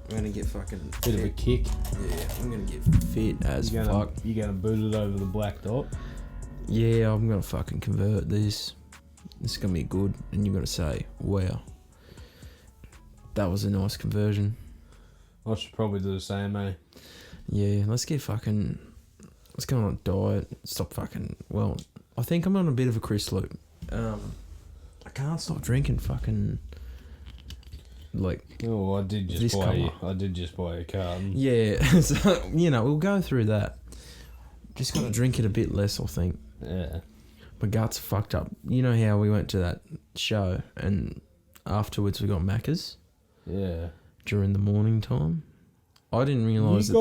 I'm gonna get fucking bit of a kick. Yeah, I'm gonna get fit as fuck. You gonna boot it over the black dot? Yeah, I'm gonna fucking convert this. This is gonna be good, and you're gonna say, "Wow, that was a nice conversion." I should probably do the same, eh? Yeah, let's go on a diet. Stop fucking. Well, I think I'm on a bit of a Chris loop. I can't stop drinking fucking. Like. Oh, I did just buy a carton. Yeah, so we'll go through that. Just gotta drink it a bit less, I think. Yeah. My guts are fucked up. You know how we went to that show and afterwards we got Macca's? Yeah. During the morning time? I didn't realise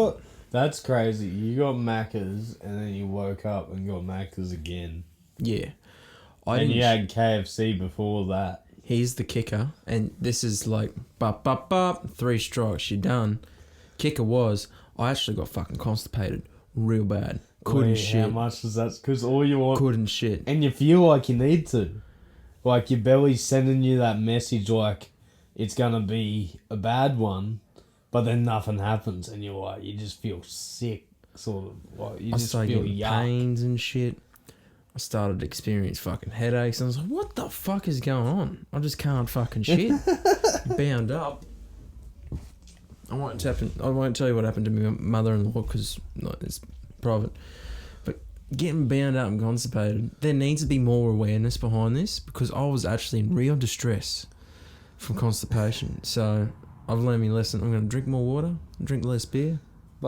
That's crazy. You got Macca's and then you woke up and got Macca's again. Yeah. You had KFC before that. Here's the kicker, and this is like, 3 strikes, you're done. Kicker was, I actually got fucking constipated real bad. Couldn't shit. How much was that? Because all you want... Couldn't shit. And you feel like you need to. Like your belly's sending you that message like it's going to be a bad one, but then nothing happens and you're like, you just feel sick, sort of. Like, you just feel yuck. Pains and shit. I started to experience fucking headaches and I was like, what the fuck is going on? I just can't fucking shit. Bound up. I won't tell you what happened to my mother-in-law because it's private. But getting bound up and constipated, there needs to be more awareness behind this because I was actually in real distress from constipation. So I've learned my lesson. I'm going to drink more water, drink less beer,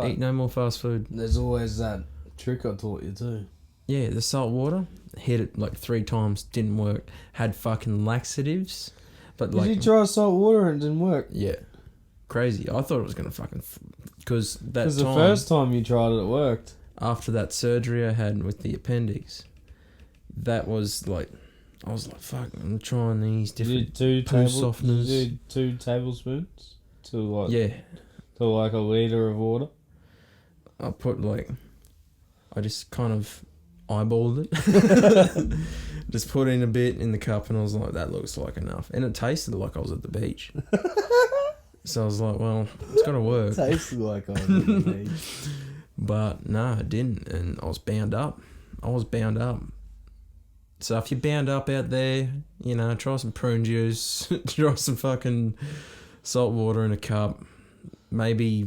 eat no more fast food. There's always that trick I taught you too. Yeah, the salt water, hit it like 3 times, didn't work. Had fucking laxatives. But Did you try salt water and it didn't work? Yeah. Crazy. I thought it was going to fucking... Because the first time you tried it, it worked. After that surgery I had with the appendix, that was like... I was like, fuck, I'm trying these different poo softeners. Did you do 2 tablespoons? To like... Yeah. To like a litre of water? I put like... I just kind of eyeballed it. Just put in a bit in the cup and I was like, that looks like enough. And it tasted like I was at the beach. So I was like, well, it's got to work. Tasted like I was at the beach. But no, it didn't. And I was bound up. So if you're bound up out there, try some prune juice. Try some fucking salt water in a cup. Maybe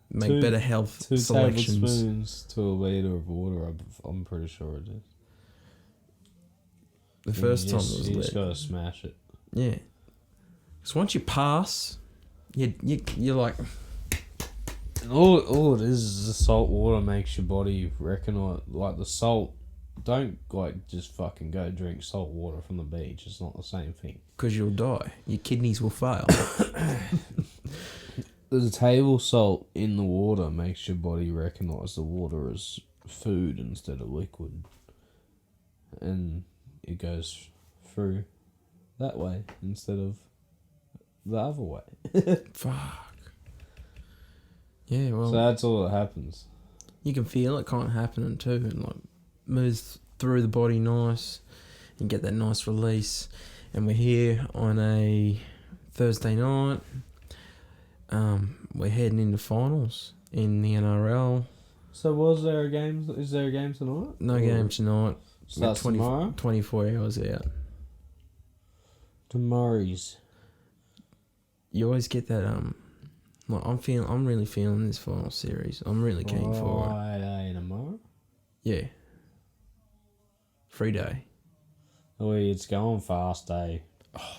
make better health selections. 2 tablespoons to a litre of water, I'm pretty sure it is. The first time it was lit. You just got to smash it. Yeah. Because once you pass... You're like... And all it is the salt water makes your body recognise... Like the salt... Don't just fucking go drink salt water from the beach. It's not the same thing. Because you'll die. Your kidneys will fail. The table salt in the water makes your body recognise the water as food instead of liquid. And it goes through that way instead of the other way. Fuck. Yeah, well... So that's all that happens. You can feel it kind of happening too, and like moves through the body nice, and get that nice release. And we're here on a Thursday night. We're heading into finals in the NRL. So is there a game tonight? No game tonight. Starts tomorrow? 24 hours out. Tomorrow's. You always get that like I'm really feeling this final series. I'm really keen for it. Friday tomorrow? Yeah. Free day. Oh, it's going fast, eh? Oh.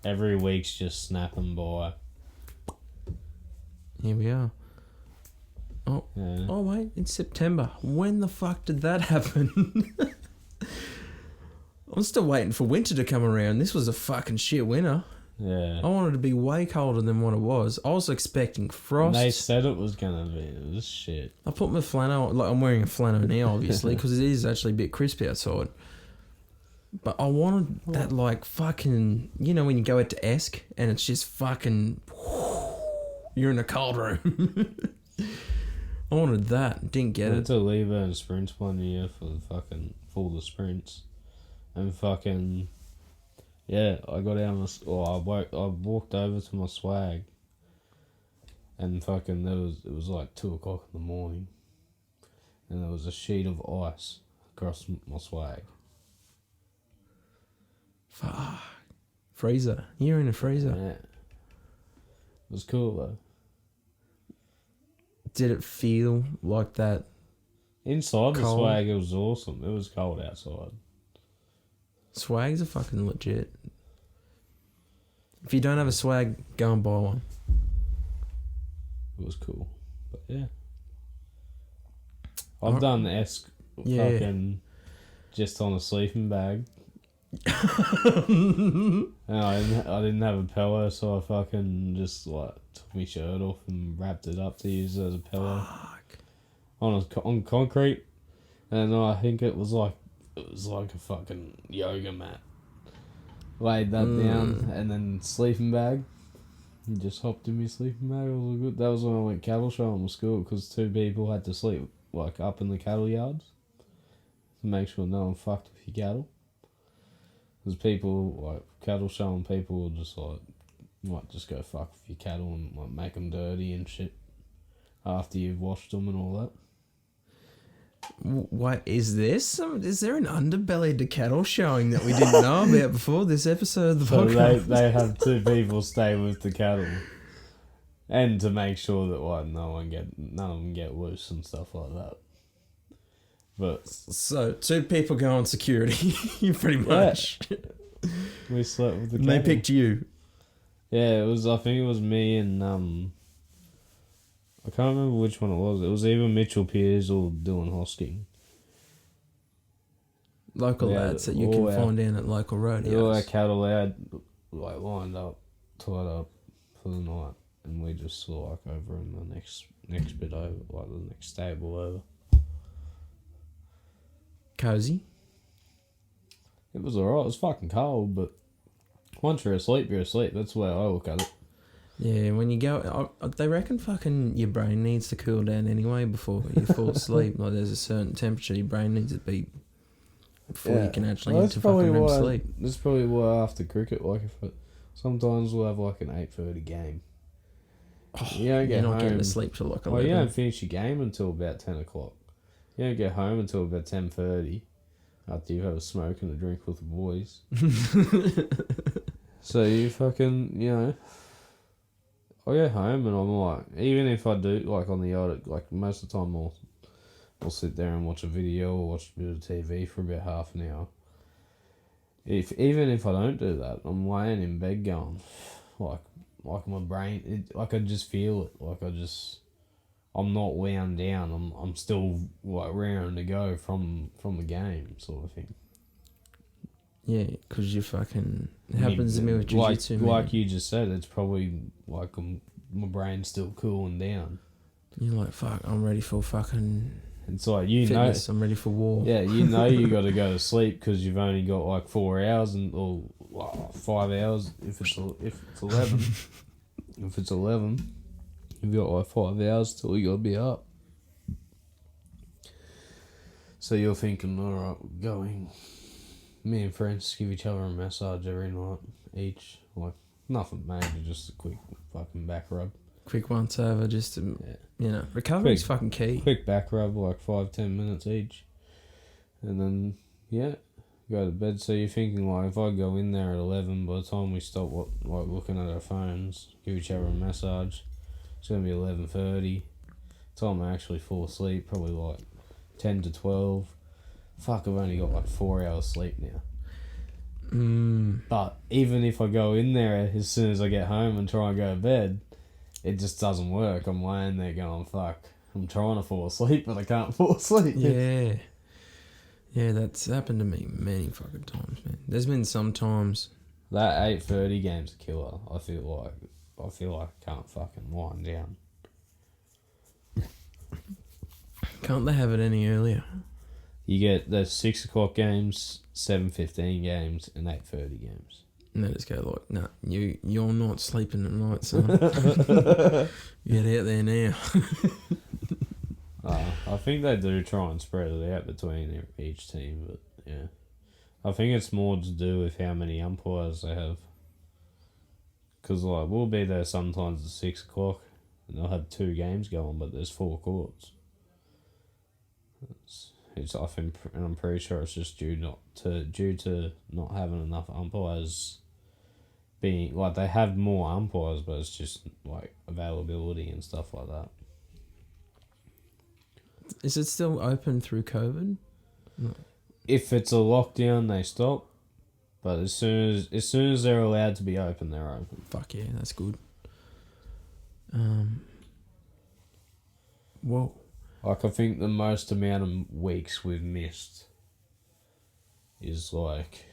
Every week's just snapping by. Here we are. Oh, yeah. Oh wait, it's September. When the fuck did that happen? I'm still waiting for winter to come around. This was a fucking shit winter. Yeah. I wanted it to be way colder than what it was. I was expecting frost. And they said it was going to be. It was shit. I put my flannel... Like, I'm wearing a flannel now, obviously, because it is actually a bit crispy outside. But I wanted that, like, fucking... You know when you go out to Esk and it's just fucking... You're in a cold room. I wanted that. Didn't get it. I went to Limbah and sprints one year for the sprints. And fucking... Yeah, I got out of I walked over to my swag. and fucking it was like 2 o'clock in the morning, and there was a sheet of ice across my swag. Fuck. Freezer. You're in a freezer. Yeah. It was cool though. Did it feel like that? Inside the Cold? swag, it was awesome. It was cold outside. Swags are fucking legit. If you don't have a swag, go and buy one. It was cool. But yeah. I've done fucking just on a sleeping bag. And I didn't have a pillow, so I fucking just like took my shirt off and wrapped it up to use it as a pillow. Fuck. On concrete, and I think it was like a fucking yoga mat. Laid that down, and then sleeping bag. And just hopped in my sleeping bag. It was all good. That was when I went cattle showing with school, because 2 people had to sleep like up in the cattle yards to make sure no one fucked with your cattle. Because people, like, cattle showing people will just, like, might just go fuck with your cattle and, like, make them dirty and shit after you've washed them and all that. What is this? Is there an underbelly to cattle showing that we didn't know about before this episode of the So podcast? they have 2 people stay with the cattle. And to make sure that, like, none of them get loose and stuff like that. But So 2 people go on security, pretty much. we slept with the And cattle. they picked you. Yeah, I think it was me and, I can't remember which one it was. It was either Mitchell Pearce or Dylan Hosking. Local lads that you can find in at local rodeos. All our cattle had, like, lined up, tied up for the night. And we just saw, like, over in the next bit over, like, the next stable over. Cozy. It was alright. It was fucking cold, but once you're asleep, you're asleep. That's the way I look at it. Yeah, when you go... they reckon fucking your brain needs to cool down anyway before you fall asleep. Like, there's a certain temperature your brain needs to be before you can actually get to fucking REM sleep. That's probably why after cricket, like, sometimes we'll have, like, an 8:30 game. Oh, You don't get you're not home. getting to sleep till like 11. Well, you don't finish your game until about 10 o'clock. You don't get home until about 10:30 after you've had a smoke and a drink with the boys. So you fucking, I get home and I'm like, even if I do, like, on the odd, like, most of the time I'll sit there and watch a video or watch a bit of TV for about half an hour. Even if I don't do that, I'm laying in bed going, like my brain, I just feel it, I'm not wound down, I'm still, like, raring to go from the game, sort of thing. Yeah, because you fucking... It happens to me with jiu-jitsu, man. Like you just said, it's probably, like, my brain's still cooling down. You're like, fuck, I'm ready for fucking... It's like, fitness, I'm ready for war. Yeah, you got to go to sleep because you've only got, like, 4 hours or 5 hours if it's 11. If it's 11, you've got, like, 5 hours till you got to be up. So you're thinking, alright, we're going... Me and friends give each other a massage every night each. Like, nothing major, just a quick fucking back rub. Quick once over, just to, recovery's fucking key. Quick back rub, like 5-10 minutes each. And then, go to bed. So you're thinking, like, if I go in there at 11, by the time we stop, looking at our phones, give each other a massage, it's going to be 11:30. Time I actually fall asleep, probably like 10 to 12. Fuck, I've only got like 4 hours sleep now. But even if I go in there as soon as I get home and try and go to bed, it just doesn't work. I'm laying there going, fuck, I'm trying to fall asleep, but I can't fall asleep. Yeah. Yeah, that's happened to me many fucking times, man. There's been some times... That 8:30 game's a killer. I feel like I can't fucking wind down. Can't they have it any earlier? You get the 6 o'clock games, 7:15 games, and 8:30 games. And they just go like, nah, you're not sleeping at night, son. Get out there now. I think they do try and spread it out between each team, but yeah. I think it's more to do with how many umpires they have. Because, like, we'll be there sometimes at 6 o'clock, and they'll have 2 games going, but there's 4 courts. It's often, and I'm pretty sure it's just due to not having enough umpires. Being like, they have more umpires, but it's just like availability and stuff like that. Is it still open through COVID? No. If it's a lockdown, they stop. But as soon as they're allowed to be open, they're open. Fuck yeah, that's good. Whoa. Like, I think the most amount of weeks we've missed is like,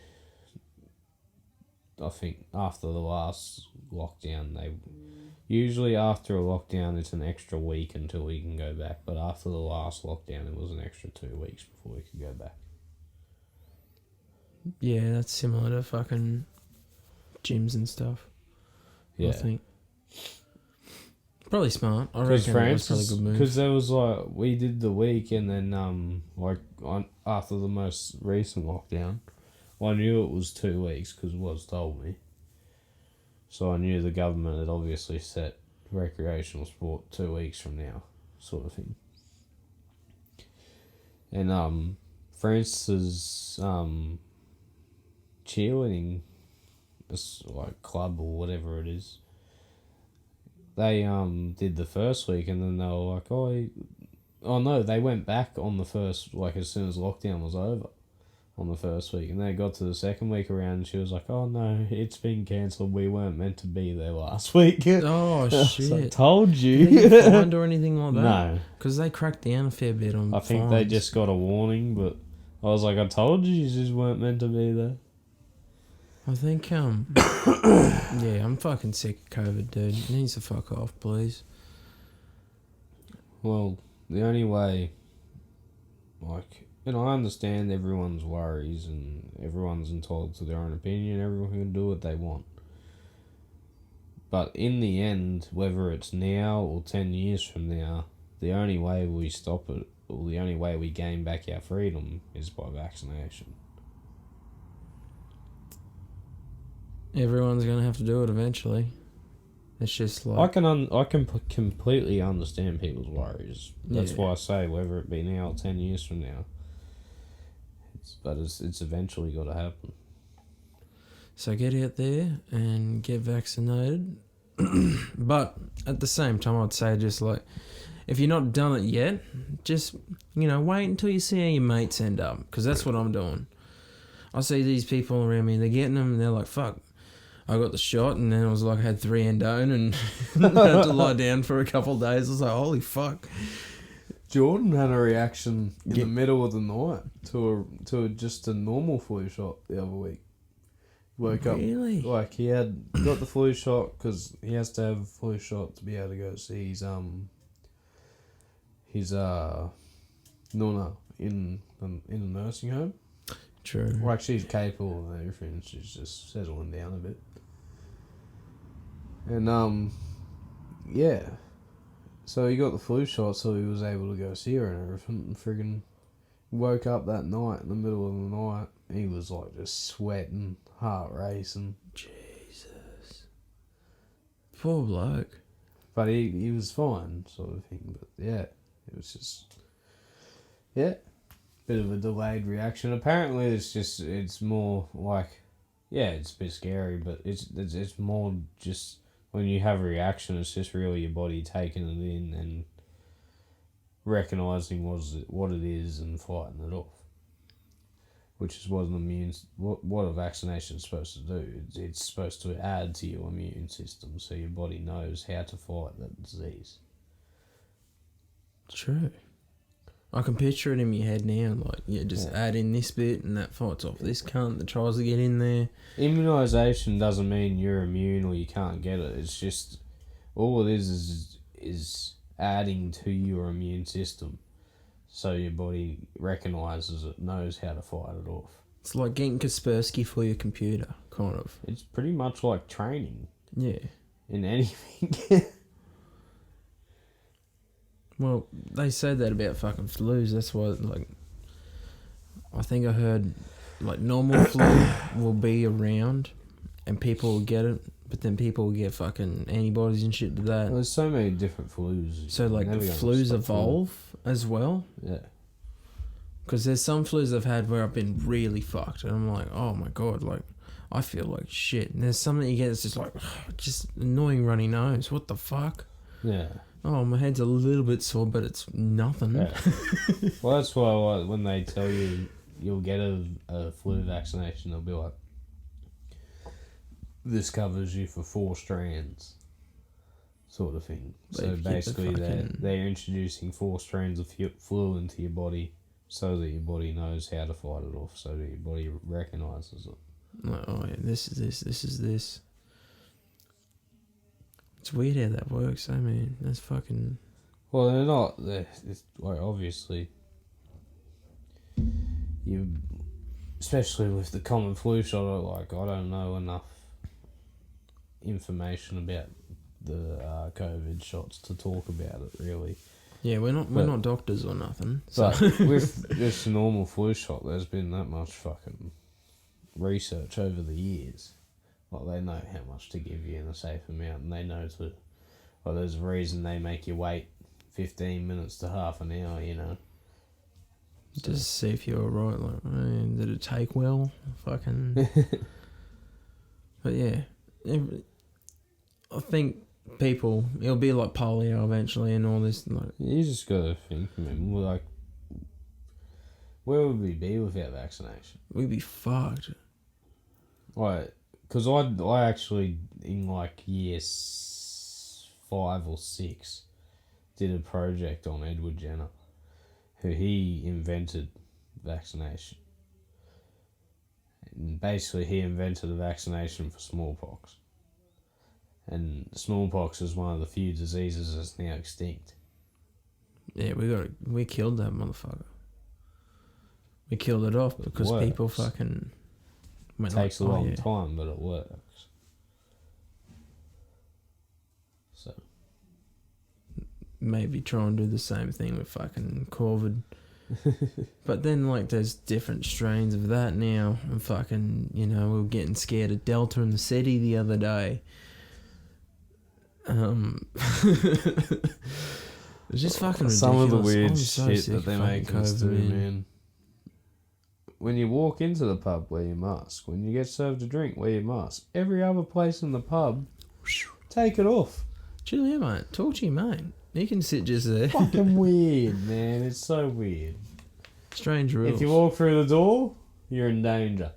I think after the last lockdown, usually after a lockdown it's an extra week until we can go back. But after the last lockdown, it was an extra 2 weeks before we could go back. Yeah, that's similar to fucking gyms and stuff. Yeah. I think. Probably smart. I reckon it was probably a good move. Because there was like, we did the week and then after the most recent lockdown, I knew it was 2 weeks because Woz told me. So I knew the government had obviously set recreational sport 2 weeks from now, sort of thing. And France's cheerleading, like club or whatever it is, they did the first week and then they were like, oh no, they went back on the first, like as soon as lockdown was over on the first week, and they got to the second week around and she was like, oh no, it's been cancelled, we weren't meant to be there last week. Oh shit. So I told you. Did they get fined or anything like that? No. Because they cracked down a fair bit on I think they just got a warning, but I was like, I told you just weren't meant to be there. I think, yeah, I'm fucking sick of COVID, dude. It needs to fuck off, please. Well, the only way, like, and I understand everyone's worries and everyone's entitled to their own opinion, everyone can do what they want. But in the end, whether it's now or 10 years from now, the only way we stop it, or the only way we gain back our freedom, is by vaccination. Everyone's gonna have to do it eventually. It's just like I can completely understand people's worries. That's Yeah. why I say whether it be now or 10 years from now, it's eventually got to happen. So get out there and get vaccinated. But at the same time, I'd say just like, if you're not done it yet, just, wait until you see how your mates end up. Because that's what I'm doing. I see these people around me, they're getting them and they're like, fuck, I got the shot, and then it was like I had 3 endone and had to lie down for a couple of days. I was like, holy fuck. Jordan had a reaction in the middle of the night to just a normal flu shot the other week. Woke Really? up like he had got the flu shot because he has to have a flu shot to be able to go see his nonna in a nursing home. True. Like, she's capable and everything. She's just settling down a bit. And yeah. So he got the flu shot, so he was able to go see her and everything. And friggin' woke up that night in the middle of the night. He was like just sweating, heart racing. Jesus. Poor bloke. But he was fine, sort of thing. But yeah, it was just, yeah, bit of a delayed reaction. Apparently, it's more like, yeah, it's a bit scary, but it's more just when you have a reaction, it's just really your body taking it in and recognising what it is and fighting it off. Which is what what a vaccination is supposed to do. It's supposed to add to your immune system so your body knows how to fight that disease. True. I can picture it in my head now, like, just add in this bit and that fights off this cunt that tries to get in there. Immunisation doesn't mean you're immune or you can't get it. It's just, all it is adding to your immune system so your body recognises it, knows how to fight it off. It's like getting Kaspersky for your computer, kind of. It's pretty much like training. Yeah. In anything. Well, they say that about fucking flus. That's why, like, I think I heard, like, normal flu will be around and people will get it but then people get fucking antibodies and shit to that. Well, there's so many different flus. So like the Never gonna flus stop evolve as well. Yeah. Because there's some flus I've had where I've been really fucked, and I'm like, oh my god, like I feel like shit. And there's some that you get that's just like, just annoying runny nose. What the fuck? Yeah. Oh, my head's a little bit sore, but it's nothing. Yeah. Well, that's why when they tell you you'll get a flu vaccination, they'll be like, this covers you for 4 strands, sort of thing. But So basically, they're introducing 4 strands of flu into your body so that your body knows how to fight it off, so that your body recognises it. Like, oh yeah, this is this. It's weird how that works, I mean, that's fucking... Well, they're not. It's like, obviously, especially with the common flu shot, like, I don't know enough information about the COVID shots to talk about it, really. Yeah, we're not doctors or nothing. So. But with just a normal flu shot, there's been that much fucking research over the years. Like, they know how much to give you in a safe amount, and they know to... Well, there's a reason they make you wait 15 minutes to half an hour, you know. Just to see if you're alright, like, hey, did it take well? Fucking... But yeah, I think people, it'll be like polio eventually and all this. Like, You just gotta think, man, like, where would we be without vaccination? we'd be fucked. Like, because I actually, in like year 5 or 6, did a project on Edward Jenner, who he invented vaccination. And basically, he invented a vaccination for smallpox. And smallpox is one of the few diseases that's now extinct. Yeah, we killed that motherfucker. We killed it off because people fucking went Takes like, a long time, but it works. So maybe try and do the same thing with fucking COVID. But then, like, there's different strains of that now. And fucking, we were getting scared of Delta in the city the other day. It's just fucking ridiculous. Some of the weird so shit that they make us do, COVID, man. When you walk into the pub, wear your mask. When you get served a drink, wear your mask. Every other place in the pub, take it off. Chill here, mate. Talk to you, mate. You can sit just there. Fucking weird, man. It's so weird. Strange rules. If you walk through the door, you're in danger.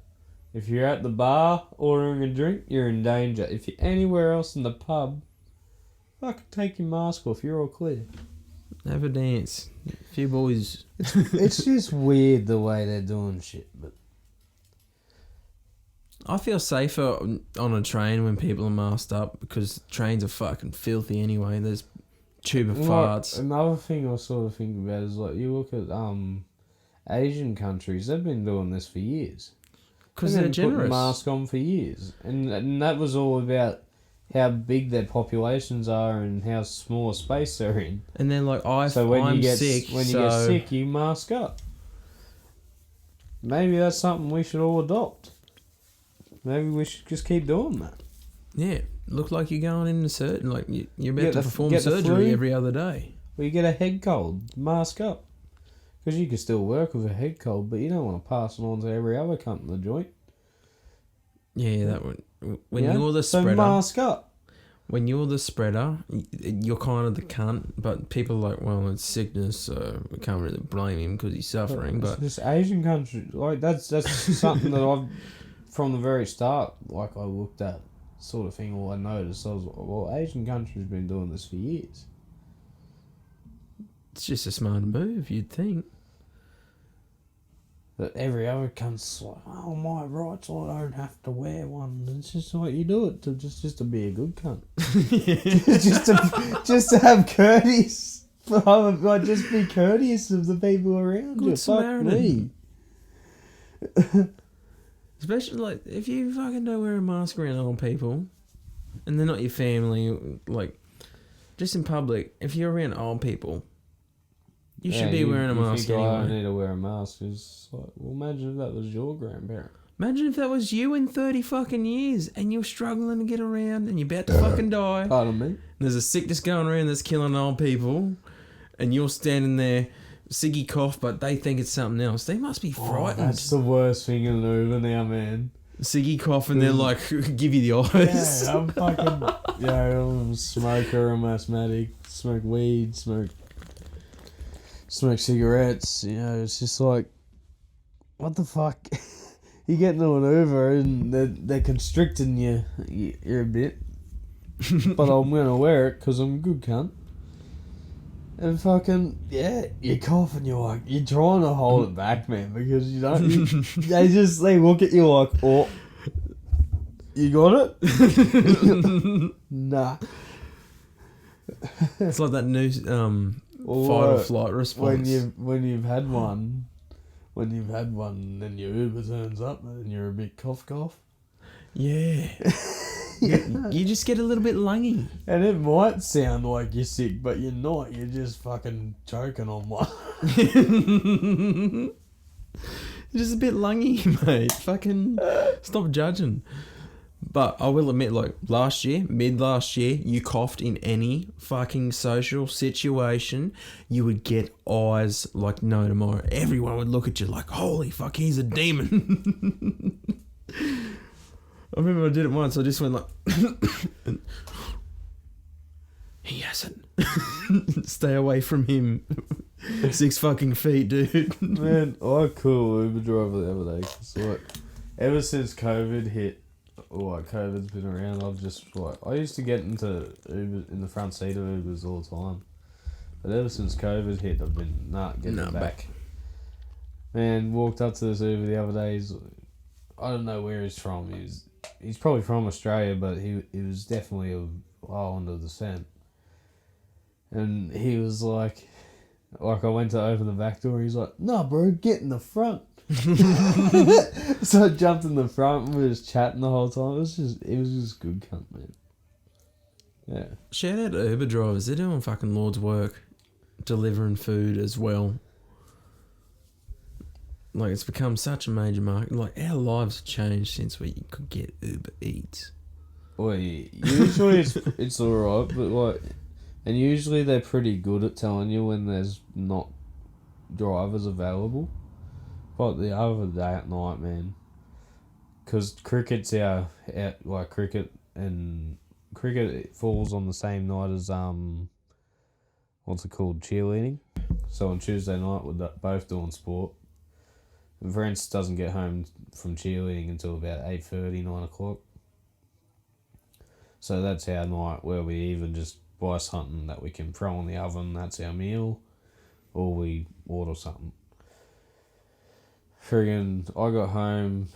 If you're at the bar ordering a drink, you're in danger. If you're anywhere else in the pub, fucking take your mask off. You're all clear. Have a dance. A few boys. It's just weird the way they're doing shit, but I feel safer on a train when people are masked up because trains are fucking filthy anyway. There's tube of farts. Another thing I sort of think about is, like, you look at Asian countries, they've been doing this for years. Because they're generous. Putting masks on for years. And that was all about how big their populations are and how small a space they're in. And then, like, I'm sick. When you get sick, you mask up. Maybe that's something we should all adopt. Maybe we should just keep doing that. Yeah, look like you're going in a surgery, like you're about to perform surgery every other day. Well, you get a head cold, mask up. Because you can still work with a head cold, but you don't want to pass it on to every other cunt in the joint. Yeah, that would... When you're the spreader... So mask up. When you're the spreader, you're kind of the cunt, but people are like, well, it's sickness, so we can't really blame him because he's suffering, but... This Asian country, like, that's something that I've, from the very start, like, I looked at, sort of thing, or I noticed, I was like, well, Asian countries have been doing this for years. It's just a smart move, you'd think. But every other cunt's like, oh, my rights, I don't have to wear one. It's just like, you do it just to be a good cunt. just to have courteous. Like, just be courteous of the people around you. Good Samaritan. Fuck me. Especially, like, if you fucking don't wear a mask around old people, and they're not your family, like, just in public, if you're around old people, you should be wearing a mask anyway. I anyway. need to wear a mask. It's like, well, imagine if that was your grandparent. Imagine if that was you in 30 fucking years and you're struggling to get around and you're about to fucking die. Pardon me? There's a sickness going around that's killing old people and you're standing there, Siggy cough, but they think it's something else. They must be frightened. That's the worst thing in Uber now, man. Siggy cough and they're like, give you the eyes. Yeah, I'm fucking... I'm a smoker, I'm asthmatic, smoke weed, smoke cigarettes. You know, it's just like, what the fuck? You get into an Uber and they're constricting you. You're a bit. But I'm going to wear it because I'm a good cunt. And fucking, yeah, you cough and you're like, you're trying to hold it back, man, because you don't, they look at you like, oh, you got it? Nah. It's like that new fight or flight response. When you've had one, and then your Uber turns up and you're a bit cough. Yeah. You just get a little bit lungy. And it might sound like you're sick, but you're not. You're just fucking choking on one. You're just a bit lungy, mate. Fucking stop judging. But I will admit, like, mid last year, you coughed in any fucking social situation, you would get eyes like no tomorrow. Everyone would look at you like, holy fuck, he's a demon. I remember I did it once. I just went like, he hasn't. Stay away from him. 6 fucking feet, dude. Man, I had a cool Uber driver the other day. It's like, ever since COVID hit, or like COVID's been around, I've just like, I used to get into Uber in the front seat of Ubers all the time. But ever since COVID hit, I've been getting it back. Man, walked up to this Uber the other day. I don't know where he's from. He's probably from Australia, but he was definitely of Islander descent. And he was like I went to open the back door, he's like, "No, bro, get in the front." So I jumped in the front and we were just chatting the whole time. It was just good cunt, man. Yeah. Shout out to Uber drivers. They're doing fucking Lord's work, delivering food as well. Like, it's become such a major market. Like, our lives have changed since we could get Uber Eats. Well, usually it's alright, but like, and usually they're pretty good at telling you when there's not drivers available. But the other day at night, man, because cricket's like cricket it falls on the same night as what's it called, cheerleading. So on Tuesday night we're both doing sport. And Vince doesn't get home from cheerleading until about 8:30, 9 o'clock. So that's our night where we even just buy something that we can throw in the oven, that's our meal, or we order something. Friggin', I got home,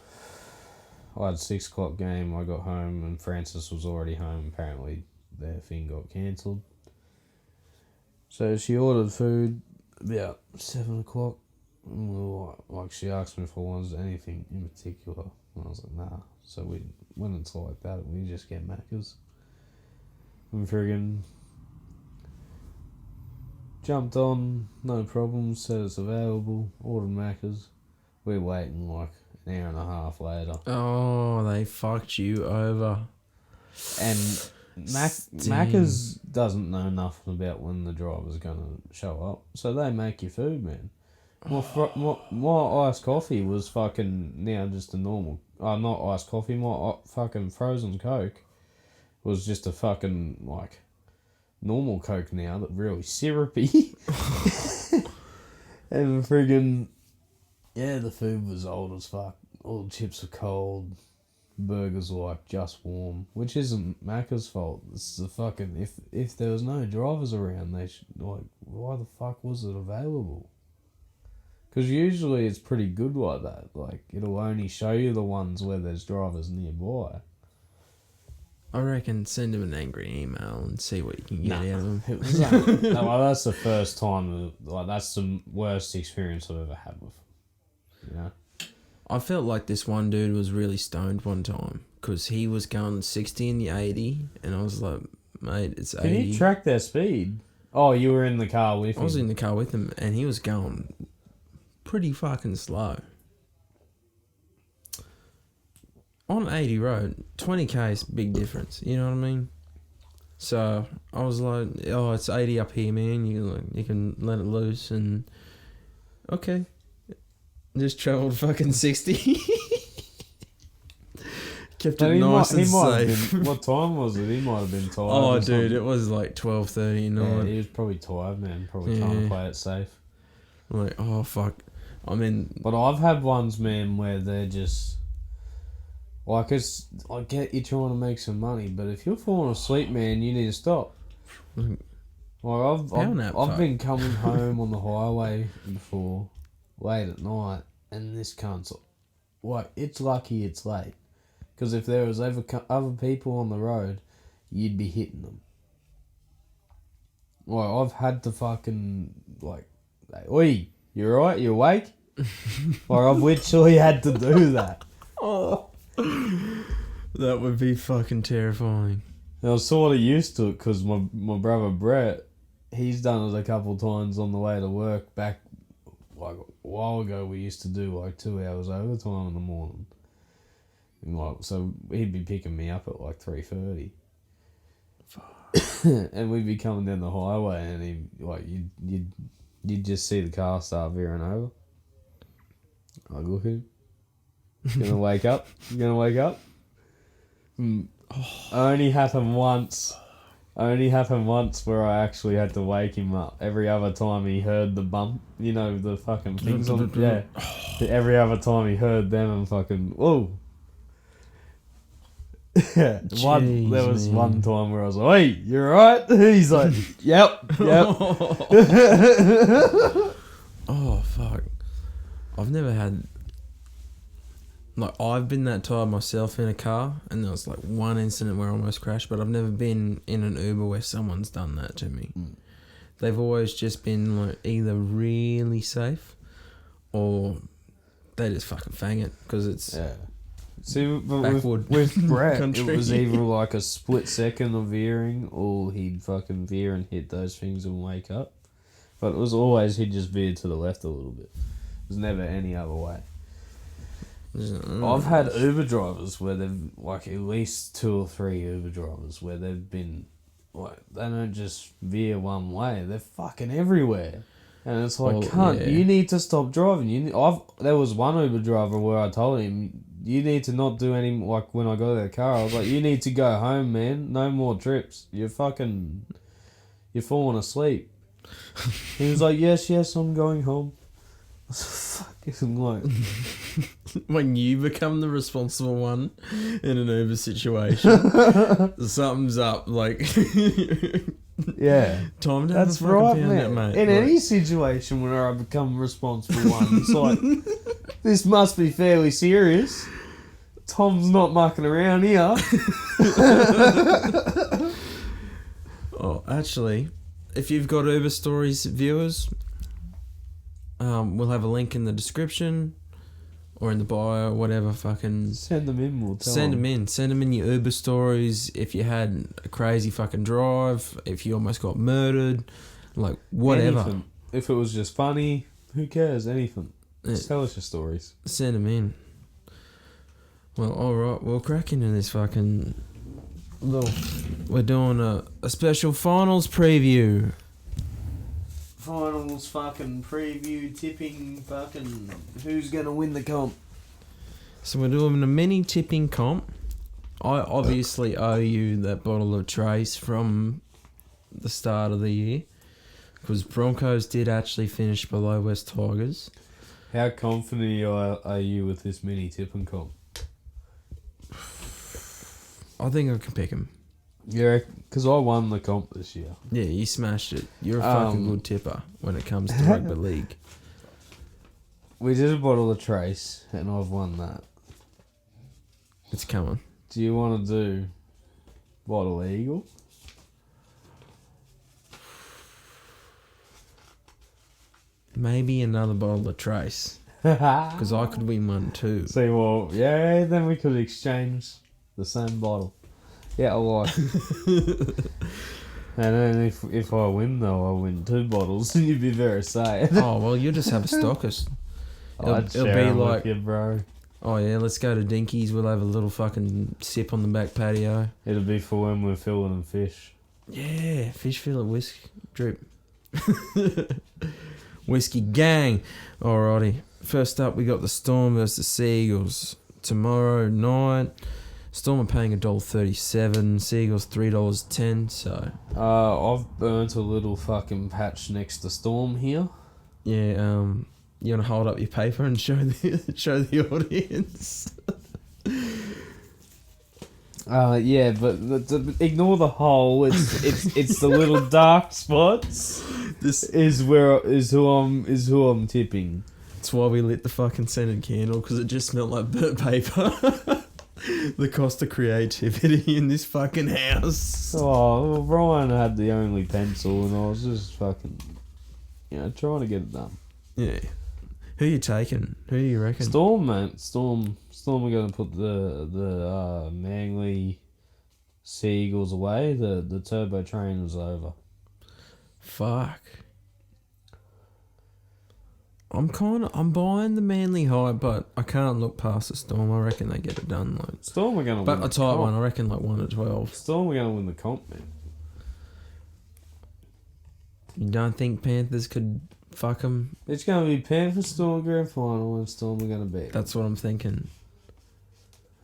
I had a 6 o'clock game, I got home and Francis was already home. Apparently their thing got cancelled. So she ordered food about 7 o'clock. Like, she asked me if I wanted anything in particular, and I was like, nah. So when it's like that, we just get Macca's. And friggin' jumped on, no problem, said it's available, ordered Macca's. We're waiting like an hour and a half later. Oh, they fucked you over. And Macca's doesn't know nothing about when the driver's going to show up, so they make your food, man. My iced coffee was fucking now just a normal... not iced coffee, my fucking frozen Coke was just a fucking, like, normal Coke now, that really syrupy. And friggin'... Yeah, the food was old as fuck. All the chips were cold. Burgers were, like, just warm. Which isn't Macca's fault. It's the fucking... If there was no drivers around, they should... Like, why the fuck was it available? Because usually it's pretty good like that. Like, it'll only show you the ones where there's drivers nearby. I reckon send him an angry email and see what you can get out of him. That's the first time. Like, that's the worst experience I've ever had with him. You know? I felt like this one dude was really stoned one time because he was going 60 in the 80 and I was like, mate, it's 80. Can you track their speed? Oh, you were in the car with him. I was in the car with him and he was going pretty fucking slow. on 80 road, 20k is a big difference. You know what I mean? So I was like, oh, it's 80 up here, man. You can let it loose and okay. Just travelled fucking 60. Kept it nice and safe. What time was it? He might have been tired. Oh, dude, it was like 12:30 night. Yeah, he was probably tired, man. Probably trying to play it safe. Like, oh fuck. I mean, but I've had ones, man, where they're just like, it's. I get you trying to make some money, but if you're falling asleep, man, you need to stop. Like I've been coming home on the highway before, late at night, and this cunt's like, it's lucky it's late. Because if there was ever other people on the road, you'd be hitting them. Like, I've had to fucking, like, oi, you alright? You awake? Or I've literally had to do that. Oh, that would be fucking terrifying. And I was sort of used to it because my brother Brett, he's done it a couple of times on the way to work. Back, like, a while ago, we used to do, like, 2 hours overtime in the morning. Like, so he'd be picking me up at like 3:30, and we'd be coming down the highway, and he like you'd just see the car start veering over. I look at him. You gonna wake up? You gonna wake up? Only happened once. Only happened once where I actually had to wake him up. Every other time he heard the bump, you know, the fucking things on. Yeah. Every other time he heard them and fucking whoa. Yeah, there was one time where I was like, "Hey, you alright?" He's like, "Yep." Oh fuck! I've never had, like, I've been that tired myself in a car, and there was like one incident where I almost crashed, but I've never been in an Uber where someone's done that to me. They've always just been like either really safe, or they just fucking fang it because it's. Yeah. See, with Brett, it was either like a split second of veering, or he'd fucking veer and hit those things and wake up. But it was always he'd just veer to the left a little bit. It was never any other way. I've had Uber drivers where they've, like, at least 2 or 3 Uber drivers where they've been, like, they don't just veer one way, they're fucking everywhere. And it's like, you need to stop driving. There was one Uber driver where I told him, you need to not do any, like, when I got out of the car, I was like, you need to go home, man. No more trips. You're falling asleep. He was like, yes, I'm going home. I was fucking like... When you become the responsible one in an Uber situation, something's up, like... Yeah. Time to That's have a fucking right, pound, man. mate. In any situation where I become responsible one, it's like, this must be fairly serious. Tom's not mucking around here. Oh, actually, if you've got Uber Stories viewers, we'll have a link in the description or in the bio, whatever. Fucking send them in. We'll send them in. Send them in your Uber stories. If you had a crazy fucking drive, if you almost got murdered, like whatever. Anything. If it was just funny, who cares? Anything. Just tell us your stories. Send them in. Well, alright, we'll crack into this fucking little... We're doing a special finals preview. Finals fucking preview, tipping, fucking... Who's going to win the comp? So we're doing a mini tipping comp. I obviously owe you that bottle of Trace from the start of the year. Because Broncos did actually finish below West Tigers. How confident are you with this mini tipping comp? I think I can pick him. Yeah, because I won the comp this year. Yeah, you smashed it. You're a fucking good tipper when it comes to rugby league. We did a bottle of Trace, and I've won that. It's coming. Do you want to do bottle Eagle? Maybe another bottle of Trace. Because I could win one too. See, well, yeah, then we could exchange the same bottle. Yeah, I like. And then if I win, though, I win 2 bottles, and you'd be very sad. Oh, well, you just have a stockist. I'd share be like, with you, bro. Oh yeah, let's go to Dinky's. We'll have a little fucking sip on the back patio. It'll be for when we're filling them fish. Yeah, fish fillet whiskey drip. Whiskey gang. Alrighty. First up, we got the Storm versus Seagulls tomorrow night. Storm are paying $1.37. Seagulls $3.10. So I've burnt a little fucking patch next to Storm here. yeah, you wanna hold up your paper and show the audience? Yeah, but ignore the hole. It's the little dark spots. This is who I'm tipping. That's why we lit the fucking scented candle, because it just smelled like burnt paper. The cost of creativity in this fucking house. Oh, well, Ryan had the only pencil, and I was just fucking, trying to get it done. Yeah. Who you taking? Who do you reckon? Storm, mate. Storm are going to put the Manly Seagulls away. The turbo train is over. Fuck. I'm buying the Manly hype, but I can't look past the Storm. I reckon they get it done. Like Storm are going to win. But a tight one. I reckon like 1-12. Storm are going to win the comp, man. You don't think Panthers could fuck them? It's going to be Panthers Storm grand final, and Storm are going to beat. That's what I'm thinking.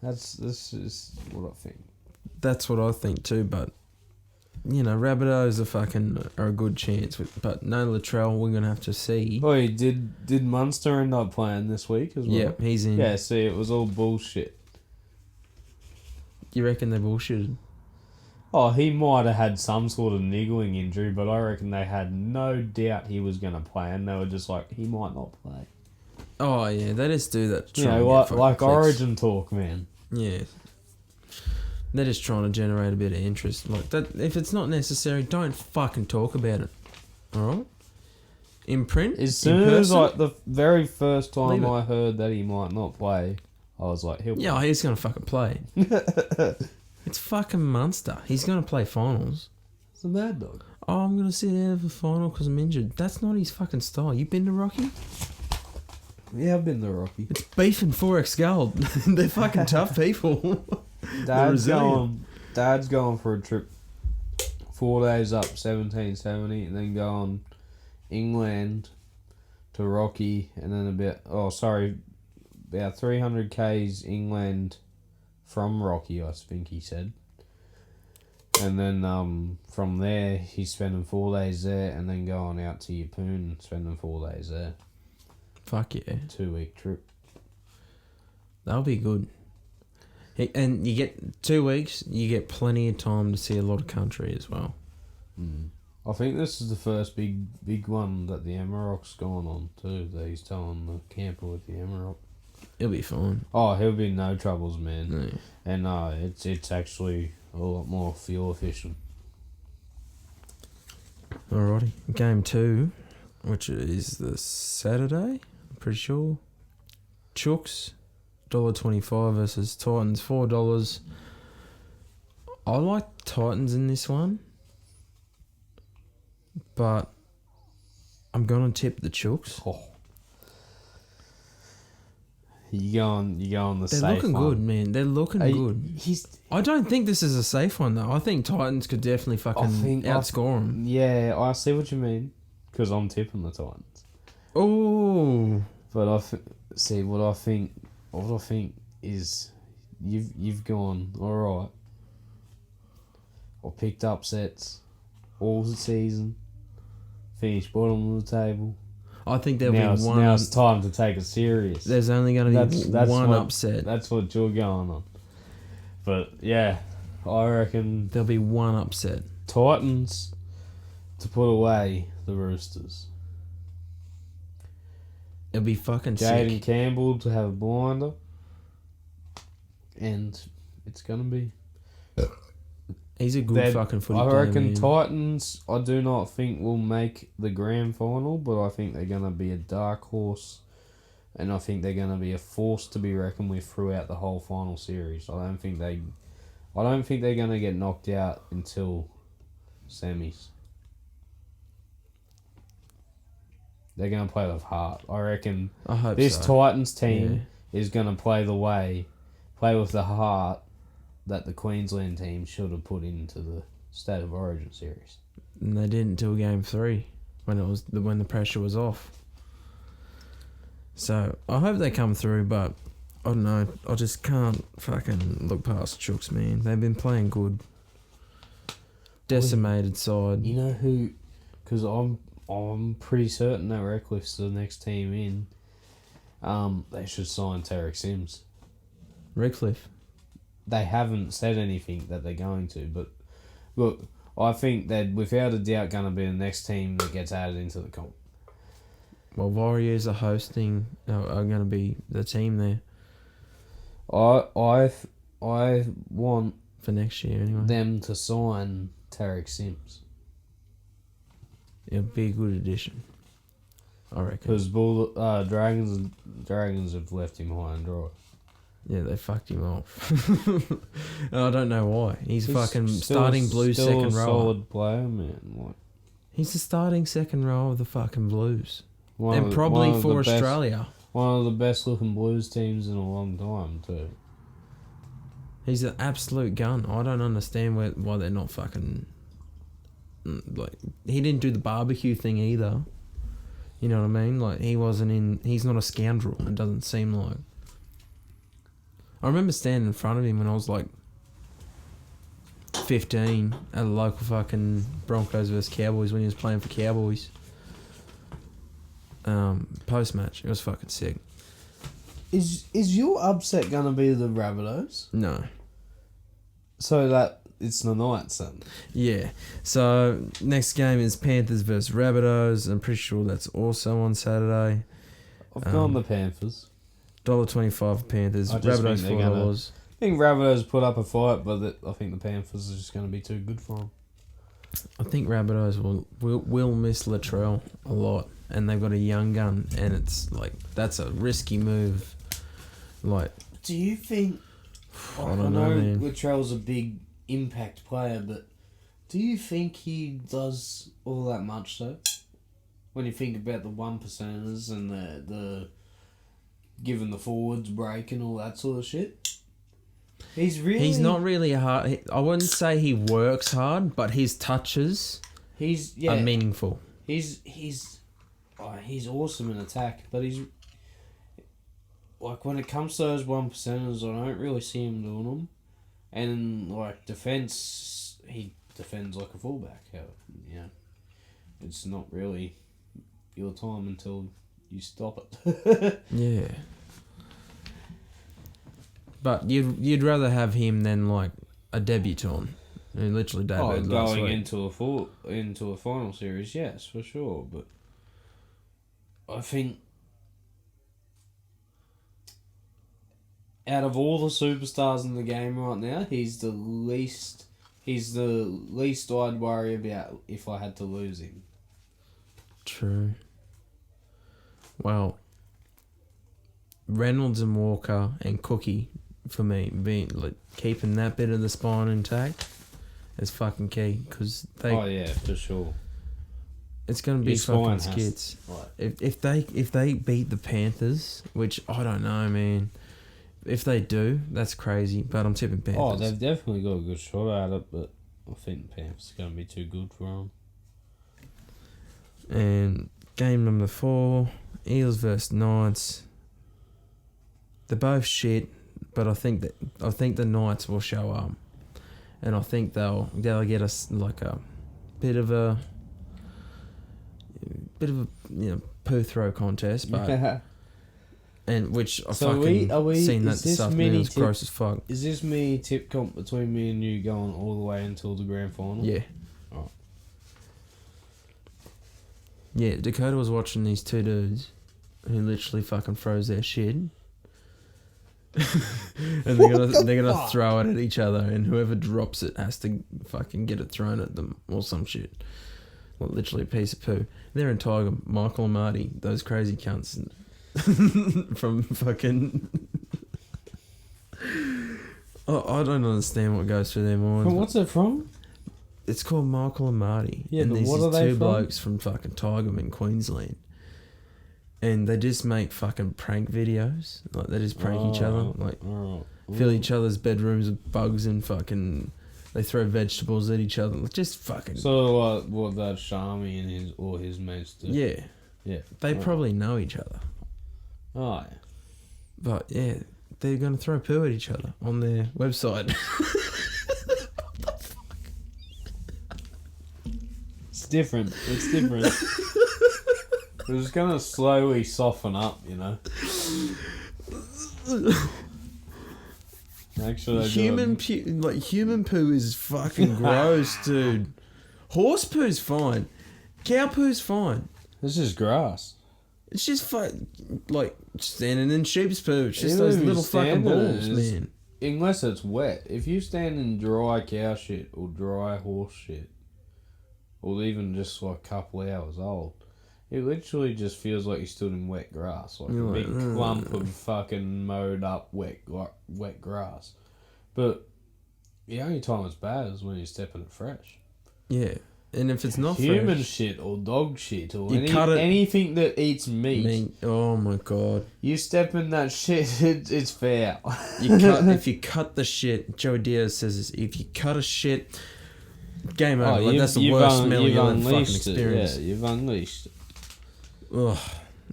This is what I think. That's what I think too, but Rabbitohs are a good chance, but no Latrell. We're gonna have to see. Oh, did Munster end up playing this week as well? Yeah, he's in. Yeah, see, it was all bullshit. You reckon they bullshitted? Oh, he might have had some sort of niggling injury, but I reckon they had no doubt he was going to play, and they were just like, he might not play. Oh yeah, they just do that. Like Origin talk, man. Yeah. They're just trying to generate a bit of interest. Like that, if it's not necessary, don't fucking talk about it. All right. In print, as soon as the very first time I heard that he might not play, I was like, he'll play. Yeah, he's gonna fucking play. It's fucking Munster. He's gonna play finals. It's a mad dog. Oh, I'm gonna sit out of the final because I'm injured. That's not his fucking style. You been to Rocky? Yeah, I've been to Rocky. It's beef and 4X gold. They're fucking tough people. Dad's going for a trip. 4 days up 1770, and then going England to Rocky, and then about 300 k's England from Rocky, I think he said. And then from there, he's spending 4 days there, and then going out to Yeppoon and spending 4 days there. Fuck yeah. 2-week trip. That'll be good. And you get 2 weeks, you get plenty of time to see a lot of country as well. I think this is the first big one that the Amarok's gone on too, that he's telling the camper with the Amarok. He'll be fine. Oh, he'll be no troubles, man. No. And it's actually a lot more fuel efficient. Alrighty. Game 2, which is the Saturday, I'm pretty sure. Chooks, $1.25 versus Titans, $4. I like Titans in this one, but I'm gonna tip the Chooks. Oh. You go on the They're safe looking one. good, man. They're looking good. I don't think this is a safe one though. I think Titans could definitely outscore them. Yeah, I see what you mean, because I'm tipping the Titans. Oh, but what I think is you've gone alright. I picked upsets all the season. Finished bottom of the table. I think there'll be one. Now it's time to take it serious. There's only going to be one upset. That's what you're going on. But yeah, I reckon there'll be one upset. Titans to put away the Roosters. It'll be fucking sick. Jaden Campbell to have a blinder. And it's going to be... He's a good fucking footy player. I reckon man. Titans, I do not think will make the grand final, but I think they're going to be a dark horse, and I think they're going to be a force to be reckoned with throughout the whole final series. I don't think they're going to get knocked out until semis. They're going to play with heart. I reckon I hope this so. Titans team is going to play with the heart that the Queensland team should have put into the State of Origin series. And they didn't until Game 3 when the pressure was off. So I hope they come through, but I don't know. I just can't fucking look past Chooks, man. They've been playing good. Decimated side. You know who? Because I'm pretty certain that Redcliffe's the next team in. They should sign Tarek Sims. Redcliffe. They haven't said anything that they're going to, but look, I think they're without a doubt going to be the next team that gets added into the comp. Well, Warriors are hosting. Are going to be the team there. I want for next year anyway. Them to sign Tarek Sims. It'll be a good addition, I reckon. Because Dragons have left him high and dry. Yeah, they fucked him off. I don't know why. He's fucking starting Blues second row. Solid player, man. Like, he's the starting second row of the fucking Blues. And probably for Australia. One of the best looking Blues teams in a long time, too. He's an absolute gun. I don't understand why they're not fucking... Like, he didn't do the barbecue thing either. You know what I mean? Like, he's not a scoundrel. It doesn't seem like. I remember standing in front of him when I was like 15 at a local fucking Broncos versus Cowboys when he was playing for Cowboys. Post match, it was fucking sick. Is your upset gonna be the Rabbitohs? No. So that it's the Knights then? Yeah. So next game is Panthers versus Rabbitohs. I'm pretty sure that's also on Saturday. I've gone the Panthers. $1.25 for Panthers. Rabbitohs $4. I think Rabbitohs put up a fight, but I think the Panthers are just going to be too good for them. I think Rabbitohs will miss Latrell a lot, and they've got a young gun, and it's like that's a risky move. Like, do you think? I don't know, man. Latrell's a big impact player, but do you think he does all that much though? When you think about the 1%ers and the giving the forwards break and all that sort of shit. He's not really hard. I wouldn't say he works hard, but his touches are meaningful. He's awesome in attack, but he's like when it comes to those 1%ers, I don't really see him doing them. And like defense, he defends like a fullback. It's not really your time until you stop it. Yeah. But you'd rather have him than like a debutant who literally debuted last week. Into a final series, yes, for sure. But I think out of all the superstars in the game right now, he's the least I'd worry about if I had to lose him. True. Well, Reynolds and Walker and Cookie, for me, being like keeping that bit of the spine intact is fucking key because they. Oh yeah, for sure. It's gonna be fucking skits. If they beat the Panthers, which I don't know, man. If they do, that's crazy. But I'm tipping Panthers. Oh, they've definitely got a good shot at it, but I think the Panthers are gonna be too good for them. And game number 4, Eels versus Knights. They're both shit, but I think the Knights will show up, and I think they'll get us like a bit of a poo throw contest, but and which I seen that this afternoon. It was gross as fuck. Is this me tip comp between me and you going all the way until the grand final? Yeah. Right. Yeah, Dakota was watching these two dudes who literally fucking froze their shit. And they're gonna throw it at each other, and whoever drops it has to fucking get it thrown at them or some shit. Well, literally a piece of poo. They're in Tiger, Michael and Marty, those crazy cunts from fucking. I don't understand what goes through their minds. What's it from? It's called Michael and Marty. Yeah, and but these what are they two from? blokes from fucking Tigerman, Queensland. and they just make fucking prank videos. Like they just prank each other, like fill each other's bedrooms with bugs and fucking. They throw vegetables at each other. Just fucking. So what that Shami and his mates do? Yeah. Yeah. They probably know each other. Oh, yeah. But yeah, they're gonna throw poo at each other on their website. It's different. It's different. It's gonna slowly soften up, you know. Actually, human poo is fucking gross, dude. Horse poo's fine. Cow poo's fine. This is grass. It's just like standing in sheep's poo. It's just Even those if you little fucking stand in it, balls, man. Unless it's wet. If you stand in dry cow shit or dry horse shit, or even just like a couple hours old, it literally just feels like you stood in wet grass, like You're a big like, clump of fucking mowed up wet grass. But the only time it's bad is when you're stepping it fresh. Yeah, and if it's not human fresh, shit or dog shit or anything that eats meat. Oh my god! You step in that shit, it's foul. If you cut the shit, Joey Diaz says this. If you cut a shit, game over. Like, that's the worst smell you'll ever fucking experience. Yeah, you've unleashed it. Ugh,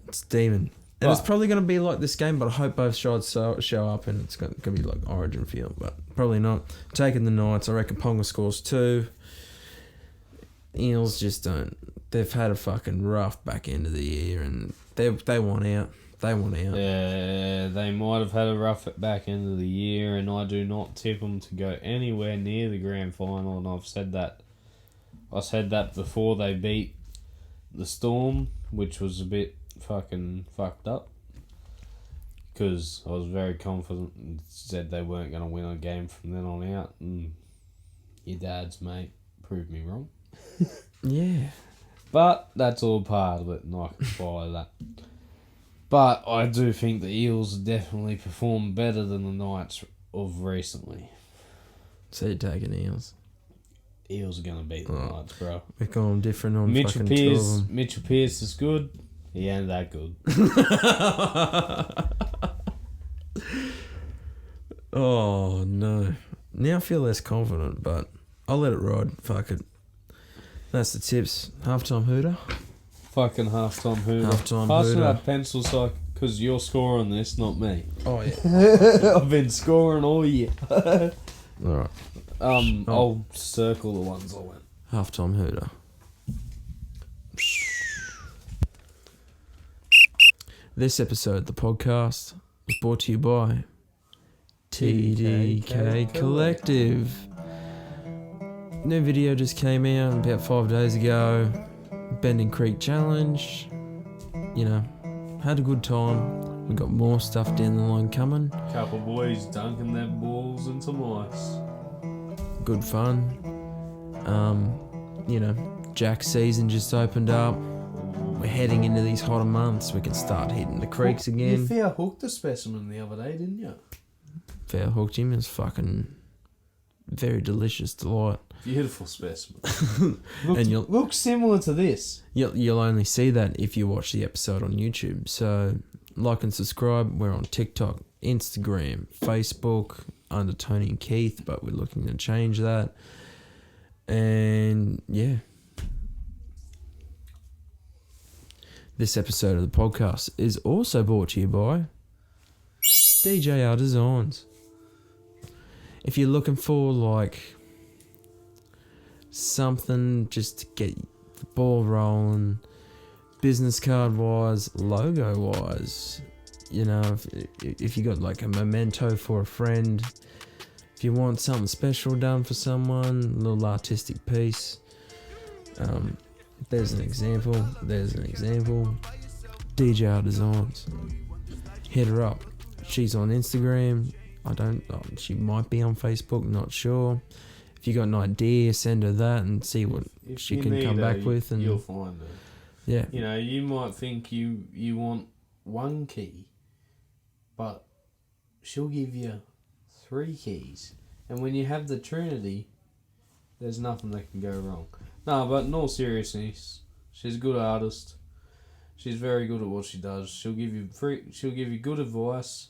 it's demon. And it's probably going to be like this game, but I hope both sides show up and it's going to be like Origin feel, but probably not. Taking the Knights, I reckon Ponga scores 2. Eels just don't. They've had a fucking rough back end of the year and they want out. They want out. Yeah, they might have had a rough back end of the year, and I do not tip them to go anywhere near the grand final, and I've said that. I said that before they beat the Storm, which was a bit fucking fucked up, because I was very confident and said they weren't going to win a game from then on out, and your dad's mate proved me wrong. Yeah. But that's all part of it, and I can follow that. But I do think the Eels definitely performed better than the Knights of recently. So you're taking Eels? Eels are going to beat the Knights, bro. We're going different on fucking two of them. Mitchell Pearce is good. He ain't that good. Oh, no. Now I feel less confident, but I'll let it ride. Fuck it. That's the tips. Halftime hooter. Fucking halftime hooter. Halftime Pass me hooter. that pencil, so because you're scoring this, not me. Oh, yeah. I've been scoring all year. Alright. I'll circle the ones I went. Halftime hooter. This episode of the podcast was brought to you by TDK Collective. New video just came out about 5 days ago. Bending Creek Challenge. You know, had a good time. We got more stuff down the line coming. Couple boys dunking their balls into mice. Good fun. You know, Jack season just opened up. We're heading into these hotter months. We can start hitting the creeks again. You fair hooked a specimen the other day, didn't you? Fair hooked him. It was fucking very delicious delight. Beautiful specimen. Looks similar to this. You'll only see that if you watch the episode on YouTube. So like and subscribe. We're on TikTok, Instagram, Facebook, under Tony and Keith, but we're looking to change that. And yeah. This episode of the podcast is also brought to you by DJR Designs. If you're looking for like something just to get the ball rolling, business card wise, logo wise, you know, if you got like a memento for a friend, if you want something special done for someone, a little artistic piece, there's an example. DJR Designs. Hit her up. She's on Instagram. She might be on Facebook, not sure. If you got an idea, send her that and see what she can come back with. And you'll find her. Yeah. You know, you might think you want one key, but she'll give you 3 keys. And when you have the Trinity, there's nothing that can go wrong. No, but in all seriousness, she's a good artist. She's very good at what she does. She'll give you good advice,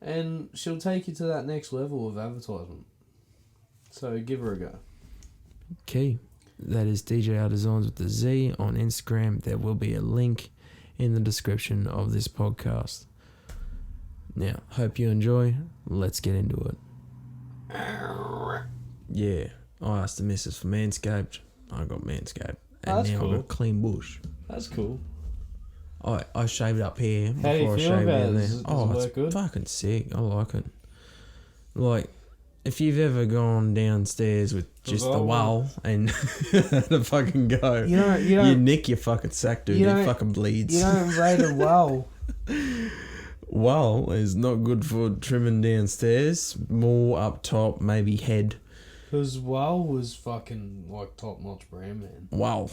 and she'll take you to that next level of advertisement. So give her a go. Key. That is DJR Designs with the Z on Instagram. There will be a link in the description of this podcast. Now, hope you enjoy. Let's get into it. Yeah, I asked the missus for Manscaped. I got Manscaped. And That's now cool. I got a clean bush. That's cool. I shaved up here How do you before I feel shaved about down it? there. Does it work It's good? fucking sick. I like it. Like, if you've ever gone downstairs with just the wall and to fucking go, you nick your fucking sack, dude. It fucking bleeds. You don't rate a well. Well is not good for trimming downstairs. More up top, maybe head. Because well was fucking like top notch brand, man. Wow.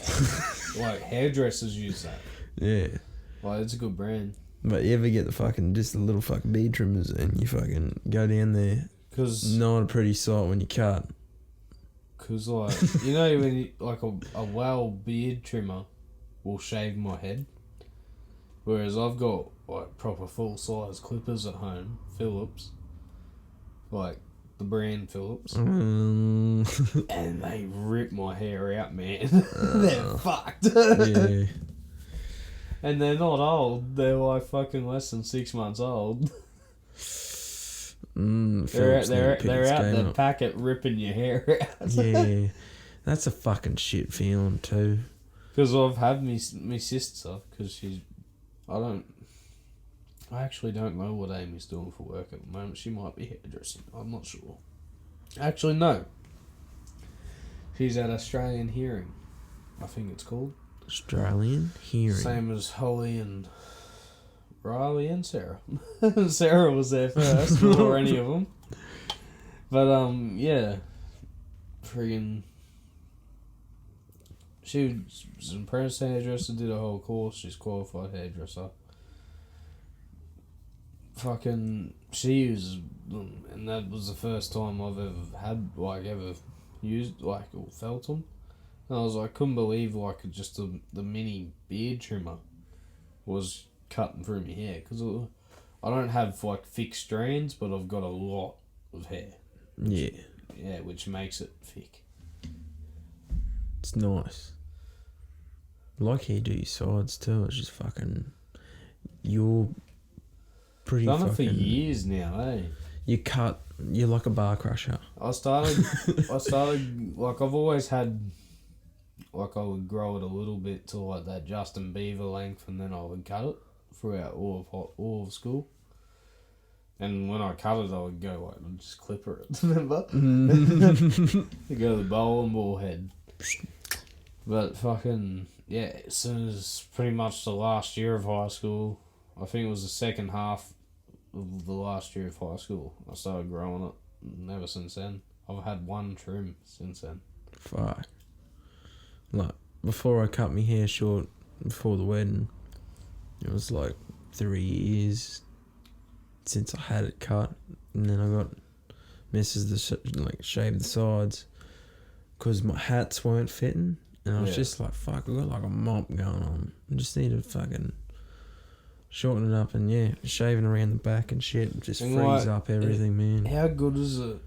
Like hairdressers use that. Yeah. Like it's a good brand. But you ever get the fucking, just the little fucking beard trimmers and you fucking go down there. Because Not a pretty sight when you cut. like, you know when you, like a well beard trimmer will shave my head. Whereas I've got like proper full size clippers at home, Philips. Like the brand Philips. And they rip my hair out, man. They're fucked. Yeah. And they're not old. They're like fucking less than 6 months old. They're out the packet ripping your hair out. Yeah. That's a fucking shit feeling too. Because I've had me sister, because I actually don't know what Amy's doing for work at the moment. She might be hairdressing. I'm not sure. Actually, no. She's at Australian Hearing, I think it's called. Australian Hearing. Same as Holly and Riley and Sarah. Sarah was there first before any of them. But, yeah. Friggin'. She was an apprentice hairdresser, did a whole course. She's qualified hairdresser. Fucking, she uses them, and that was the first time I've ever had, ever used, or felt them. And I was like, couldn't believe, just the mini beard trimmer was cutting through my hair. Because I don't have, thick strands, but I've got a lot of hair. Yeah. Yeah, which makes it thick. It's nice. I like how you do your sides too. It's just fucking... You're pretty Done fucking... it for years now, eh? You cut... You're like a bar crusher. I started, I've always had, I would grow it a little bit to, that Justin Bieber length, and then I would cut it throughout all of school. And when I cut it, I would go, I'd just clipper it, remember? You go to the bowling ball head. But fucking, yeah, as soon as pretty much the last year of high school, I think it was the second half of the last year of high school, I started growing it. And ever since then, I've had one trim since then. Fuck. Before I cut my hair short, before the wedding, it was 3 years since I had it cut. And then I got misses to shave the sides because my hats weren't fitting. And I was just fuck, I got a mop going on. I just need to fucking shorten it up and shaving around the back and shit just frees up everything, man. How good is it?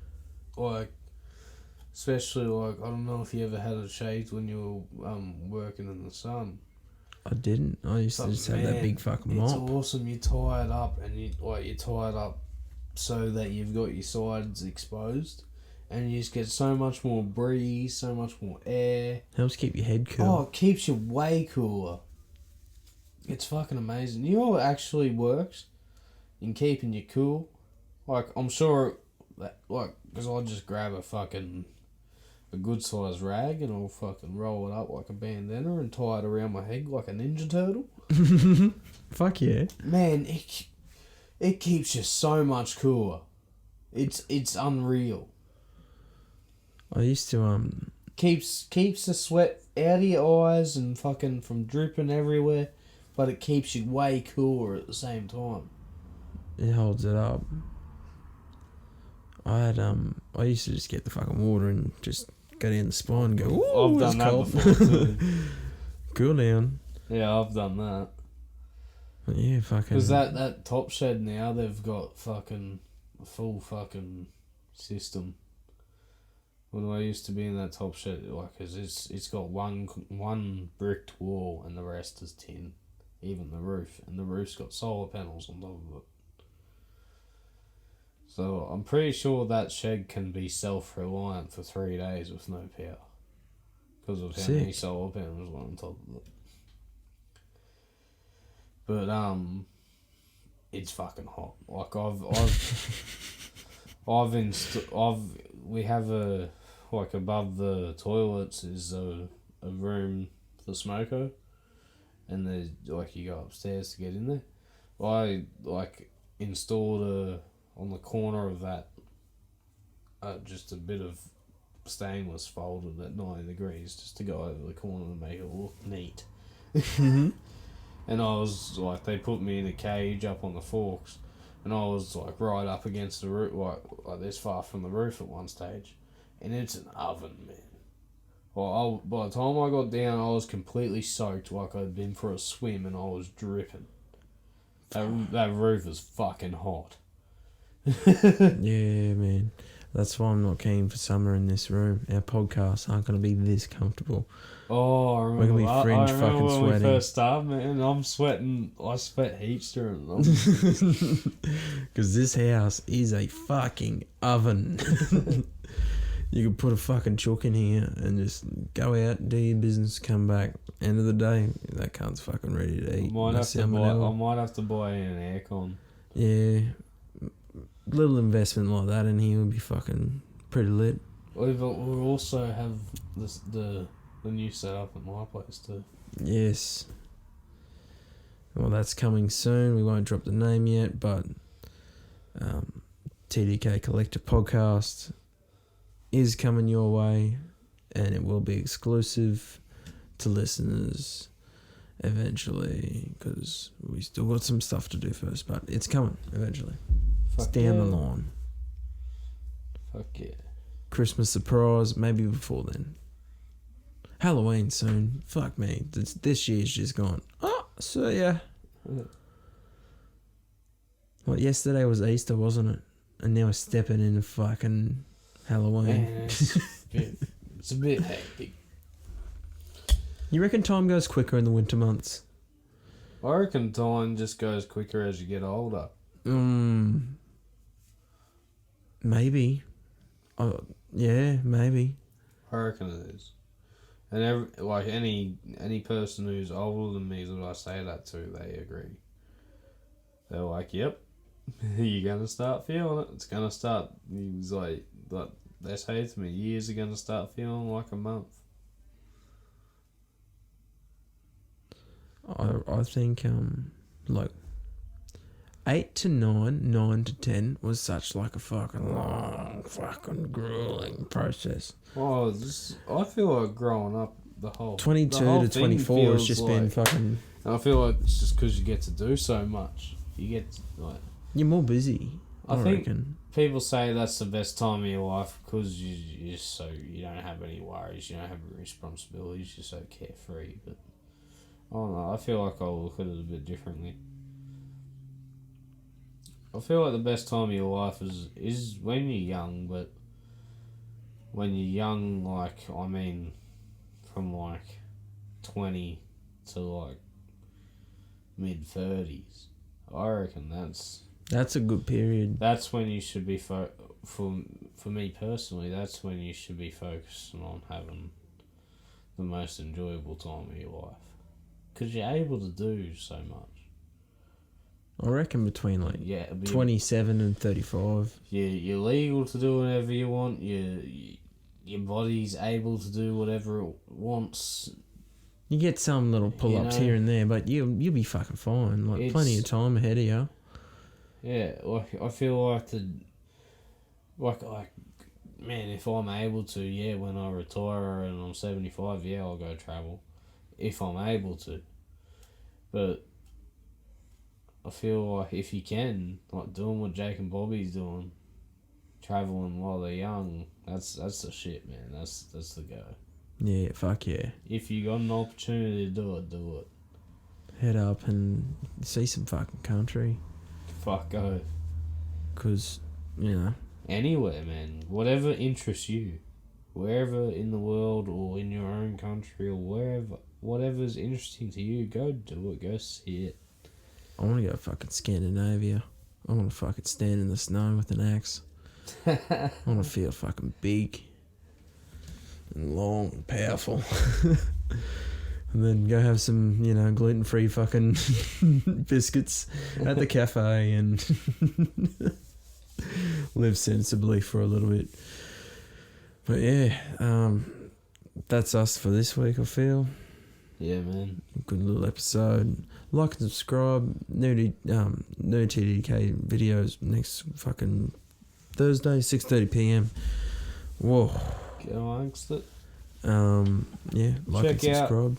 Especially I don't know if you ever had it shaved when you were working in the sun. I didn't. I used to just have that big fucking mop. It's awesome. You tie it up and you tie it up so that you've got your sides exposed. And you just get so much more breeze, so much more air. Helps keep your head cool. Oh, it keeps you way cooler. It's fucking amazing. You know what actually works in keeping you cool? I'm sure that, because I'll just grab a good sized rag and I'll fucking roll it up like a bandana and tie it around my head like a Ninja Turtle. Fuck yeah. Man, it keeps you so much cooler. It's unreal. I used to Keeps the sweat out of your eyes and fucking from dripping everywhere, but it keeps you way cooler at the same time. It holds it up. I used to just get the fucking water and just go down the spine and go, ooh, I've done that cold. before too. Cool down. Yeah, I've done that. Yeah, fucking. Because that top shed now, they've got fucking a full fucking system. When I used to be in that top shed, like, cause it's got one bricked wall and the rest is tin, even the roof, and the roof's got solar panels on top of it. So I'm pretty sure that shed can be self-reliant for 3 days with no power, because of how many solar panels are on top of it. But it's fucking hot. Like we have a, like, above the toilets is a room for smoker, and there's, like, you go upstairs to get in there. I, like, installed on the corner of that just a bit of stainless folded at 90 degrees just to go over the corner and make it look neat. Mm-hmm. And I was like, they put me in a cage up on the forks, and I was like right up against the roof, like this far from the roof at one stage, and it's an oven, man. Well, by the time I got down, I was completely soaked, like I'd been for a swim, and I was dripping. That roof is fucking hot. Yeah, man. That's why I'm not keen for summer in this room. Our podcasts aren't going to be this comfortable. Oh, I remember. We're gonna be fringe fucking when sweating. we first started, man. I'm sweating. I sweat heaps during them. Because this house is a fucking oven. You could put a fucking chook in here and just go out, do your business, come back. End of the day, that cunt's fucking ready to eat. I might have to buy an aircon. Yeah, little investment like that in here would be fucking pretty lit. We'll also have the new setup at my place too. Yes. Well, that's coming soon. We won't drop the name yet, but TDK Collector Podcast is coming your way, and it will be exclusive to listeners eventually, because we still got some stuff to do first, but it's coming eventually. It's down the line. Fuck yeah. Christmas surprise, maybe before then. Halloween soon. Fuck me. This year's just gone. Oh, so yeah. Well, yesterday was Easter, wasn't it? And now we're stepping into fucking Halloween. Man, it's a bit hectic. You reckon time goes quicker in the winter months? I reckon time just goes quicker as you get older. Maybe. Yeah, maybe. I reckon it is. And any person who's older than me that I say that to, they agree. They're like, "Yep, you're gonna start feeling it. It's gonna start." He's like they say to me, "Years are gonna start feeling like a month." I think like 8 to 9, 9 to 10 was such like a fucking long, fucking grueling process. Oh, I feel like growing up the whole 22 to 24 has just been fucking. And I feel like it's just because you get to do so much. You get to, like. You're more busy. I think reckon. People say that's the best time of your life because you don't have any worries, you don't have any responsibilities, you're so carefree. But I don't know. I feel like I'll look at it a bit differently. I feel like the best time of your life is when you're young, but when you're young, like, I mean, from like 20 to like mid-30s, I reckon that's a good period. That's when you should be for me personally. That's when you should be focusing on having the most enjoyable time of your life, because you're able to do so much. I reckon between 27 and 35. You're legal to do whatever you want. Your body's able to do whatever it wants. You get some little pull-ups here and there, but you'll be fucking fine. Like, plenty of time ahead of you. Yeah, like, I feel like man, if I'm able to, yeah, when I retire and I'm 75, yeah, I'll go travel. If I'm able to. But I feel like if you can, like, doing what Jake and Bobby's doing, travelling while they're young, that's the shit, man. That's the go. Yeah, fuck yeah. If you got an opportunity to do it, do it. head up and see some fucking country. Fuck go. Because, you know. Anywhere, man. Whatever interests you. Wherever in the world or in your own country or wherever. Whatever's interesting to you, go do it. Go see it. I want to go fucking Scandinavia. I want to fucking stand in the snow with an axe. I want to feel fucking big and long and powerful. And then go have some, you know, gluten-free fucking biscuits at the cafe and live sensibly for a little bit. But yeah, that's us for this week, I feel. Yeah, man. Good little episode. Like and subscribe. New TDK videos next fucking Thursday, 6:30 PM. Whoa. Get amongst it. Yeah, like and subscribe.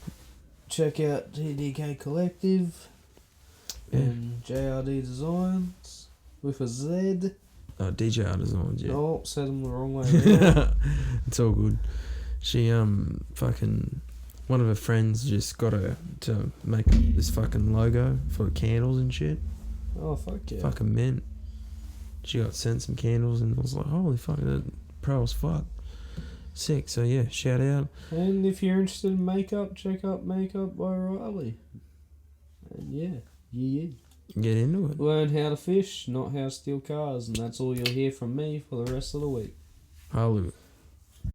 Check out TDK Collective and JRD Designs with a Z. DJR Designs, yeah. Oh, said them the wrong way around. It's all good. She fucking one of her friends just got her to make this fucking logo for candles and shit. Oh, fuck yeah. Fucking mint. She got sent some candles and I was like, holy fuck, that pro as fuck. Sick. So yeah, shout out. And if you're interested in makeup, check out Makeup by Riley. And yeah. Get into it. Learn how to fish, not how to steal cars, and that's all you'll hear from me for the rest of the week. Hallelujah.